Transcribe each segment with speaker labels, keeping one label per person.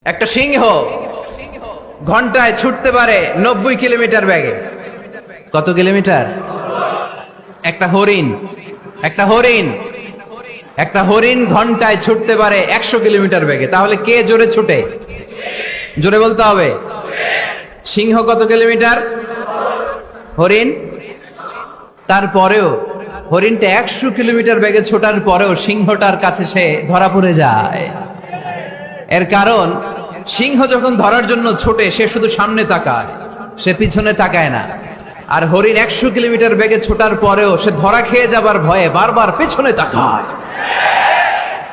Speaker 1: একটা সিংহ ঘন্টায় ছুটতে পারে 90 কিলোমিটার বেগে। কত কিলোমিটার? একটা হরিণ ঘন্টায় ছুটতে পারে 100 কিলোমিটার বেগে। তাহলে কে জোরে ছুটে? জোরে বলতে হবে। সিংহ কত কিলোমিটার? হরিণ। তারপরেও হরিণটা 100 কিলোমিটার বেগে ছোটার পরেও সিংহটার কাছে সে ধরা পড়ে যায়। এর কারণ সিংহ যখন ধরার জন্য ছোটে সে শুধু সামনে তাকায়, সে পিছনে তাকায় না। আর হরিণ 100 কিলোমিটার বেগে ছোটার পরেও সে ধরা খেয়ে যাবার ভয়ে বারবার পিছনে তাকায়।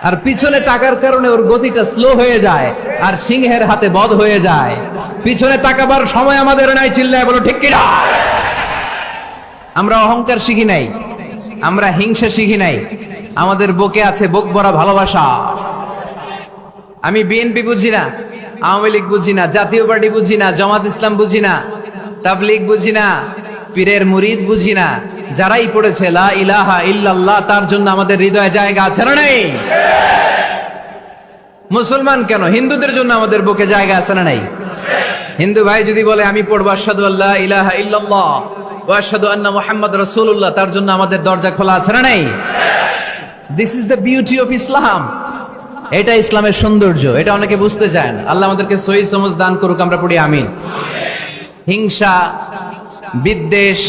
Speaker 1: আর পিছনে তাকার কারণে ওর গতিটা স্লো হয়ে যায় আর সিংহের হাতে বধ হয়ে যায়। পিছনে তাকাবার সময় আমাদের নাই, চিল্লায় বলো ঠিক কিনা? আমরা অহংকার শিখি নাই, আমরা হিংসা শিখি নাই, আমাদের বুকে আছে বুক ভরা ভালোবাসা। আমি বিএনপি বুঝি না, আওয়ামী লীগ বুঝি না, জাতীয় পার্টি বুঝি না, জামাত ইসলাম বুঝি না, তাবলীগ বুঝি না, পীরের মুরিদ বুঝি না। যারাই পড়েছে লা ইলাহা ইল্লাল্লাহ তার জন্য আমাদের হৃদয়ে জায়গা আছে না নাই? মুসলমান কেন, হিন্দুদের জন্য আমাদের বুকে জায়গা আছে না নাই? হিন্দু ভাই যদি বলে আমি পড়বো আশহাদু আল্লা ইলাহা ইল্লাল্লাহ ওয়া আশহাদু আন্না মুহাম্মাদ রাসূলুল্লাহ, তার জন্য আমাদের দরজা খোলা আছে না নাই? This is the beauty of Islam. এটা ইসলামের সৌন্দর্য, এটা অনেকে বুঝতে চায় না। আল্লাহ আমাদেরকে সহি সমঝ দান করুক, আমরা পড়ি আমিন। হিংসা, বিদ্বেষ,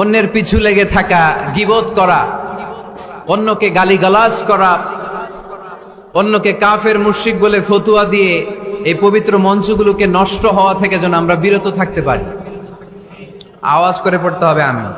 Speaker 1: অন্যের পিছু লেগে থাকা, গীবত করা, অন্যকে গালিগালাজ করা, অন্যকে কাফের মুশরিক বলে ফতুয়া দিয়ে এই পবিত্র মঞ্চগুলোকে নষ্ট হওয়া থেকে যেন আমরা বিরত থাকতে পারি। আওয়াজ করে পড়তে হবে আমিন।